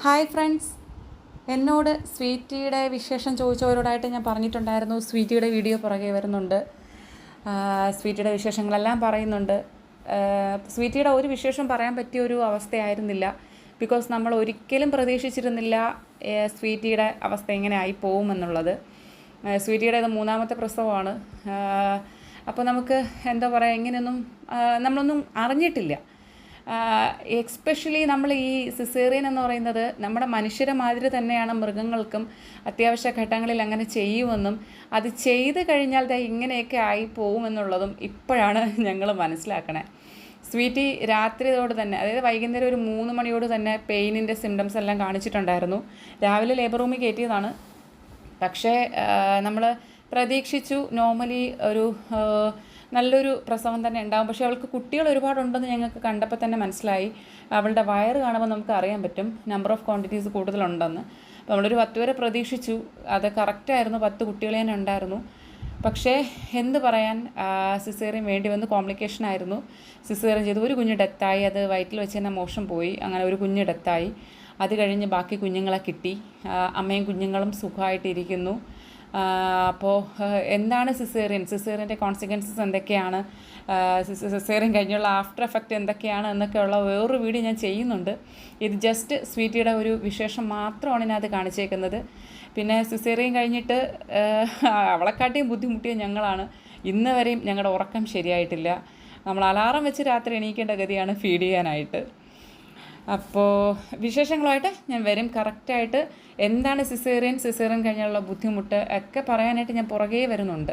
Hi friends, എന്നോട് സ്വീറ്റിയുടെ വിശേഷം ചോദിച്ചവരോടായിട്ട് ഞാൻ പറഞ്ഞിട്ടുണ്ടായിരുന്നു. സ്വീറ്റിയുടെ വീഡിയോ പുറകെ വരുന്നുണ്ട്. സ്വീറ്റിയുടെ വിശേഷങ്ങളെല്ലാം പറയുന്നുണ്ട്. സ്വീറ്റിയുടെ ഒരു വിശേഷം പറയാൻ പറ്റിയൊരു അവസ്ഥയായിരുന്നില്ല. ബിക്കോസ് നമ്മൾ ഒരിക്കലും പ്രതീക്ഷിച്ചിരുന്നില്ല സ്വീറ്റിയുടെ അവസ്ഥ എങ്ങനെ ആയി പോകുമെന്നുള്ളത്. സ്വീറ്റിയുടെ ഇത് 3ാമത്തെ പ്രസവമാണ്. അപ്പോൾ നമുക്ക് എന്താ പറയുക, ഇങ്ങനെയൊന്നും നമ്മളൊന്നും അറിഞ്ഞിട്ടില്ല. എക്സ്പെഷ്യലി നമ്മൾ ഈ സിസേറിയൻ എന്ന് പറയുന്നത് നമ്മുടെ മനുഷ്യരെ മാതിരി തന്നെയാണ് മൃഗങ്ങൾക്കും അത്യാവശ്യ ഘട്ടങ്ങളിൽ അങ്ങനെ ചെയ്യുമെന്നും അത് ചെയ്ത് കഴിഞ്ഞാൽ ഇങ്ങനെയൊക്കെ ആയി പോകുമെന്നുള്ളതും ഇപ്പോഴാണ് ഞങ്ങൾ മനസ്സിലാക്കണേ. സ്വീറ്റി രാത്രിയോട് തന്നെ, അതായത് വൈകുന്നേരം ഒരു 3 മണിയോട് തന്നെ പെയിനിൻ്റെ സിംറ്റംസ് എല്ലാം കാണിച്ചിട്ടുണ്ടായിരുന്നു. രാവിലെ ലേബർ റൂമിൽ കയറ്റിയതാണ്. പക്ഷേ നമ്മൾ പ്രതീക്ഷിച്ചു നോർമലി ഒരു നല്ലൊരു പ്രസവം തന്നെ ഉണ്ടാകും. പക്ഷേ അവൾക്ക് കുട്ടികൾ ഒരുപാടുണ്ടെന്ന് ഞങ്ങൾക്ക് കണ്ടപ്പോൾ തന്നെ മനസ്സിലായി. അവളുടെ വയറ് കാണുമ്പോൾ നമുക്ക് അറിയാൻ പറ്റും നമ്പർ ഓഫ് ക്വാണ്ടിറ്റീസ് കൂടുതലുണ്ടെന്ന്. അപ്പോൾ നമ്മളൊരു 10 വരെ പ്രതീക്ഷിച്ചു. അത് കറക്റ്റായിരുന്നു, 10 കുട്ടികൾ തന്നെ ഉണ്ടായിരുന്നു. പക്ഷേ എന്ത് പറയാൻ, സിസേറിയൻ വേണ്ടി വന്ന് കോംപ്ലിക്കേഷൻ ആയിരുന്നു. സിസേറിയൻ ചെയ്ത് ഒരു കുഞ്ഞ് ഡെത്തായി. അത് വയറ്റിൽ വെച്ച് തന്നെ മോശം പോയി. അങ്ങനെ ഒരു കുഞ്ഞ് ഡെത്തായി. അത് കഴിഞ്ഞ് ബാക്കി കുഞ്ഞുങ്ങളെ കിട്ടി. അമ്മയും കുഞ്ഞുങ്ങളും സുഖമായിട്ടിരിക്കുന്നു. അപ്പോൾ എന്താണ് സിസേറിയൻ്റെ കോൺസിക്വൻസസ് എന്തൊക്കെയാണ്, സിസേറിയൻ കഴിഞ്ഞുള്ള ആഫ്റ്റർ എഫക്റ്റ് എന്തൊക്കെയാണ് എന്നൊക്കെയുള്ള വേറൊരു വീഡിയോ ഞാൻ ചെയ്യുന്നുണ്ട്. ഇത് ജസ്റ്റ് സ്വീറ്റിയുടെ ഒരു വിശേഷം മാത്രമാണ് ഞാൻ അത് കാണിച്ചേക്കുന്നത്. പിന്നെ സിസേറിയൻ കഴിഞ്ഞിട്ട് അവളെക്കാട്ടിയും ബുദ്ധിമുട്ടിയ ഞങ്ങളാണ്. ഇന്ന് വരെയും ഞങ്ങളുടെ ഉറക്കം ശരിയായിട്ടില്ല. നമ്മൾ അലാറം വെച്ച് രാത്രി എണീക്കേണ്ട ഗതിയാണ് ഫീഡ് ചെയ്യാനായിട്ട്. അപ്പോൾ വിശേഷങ്ങളുമായിട്ട് ഞാൻ വരും. കറക്റ്റായിട്ട് എന്താണ് സിസേറിയൻ കഴിഞ്ഞുള്ള ബുദ്ധിമുട്ട് ഒക്കെ പറയാനായിട്ട് ഞാൻ പുറകേ വരുന്നുണ്ട്.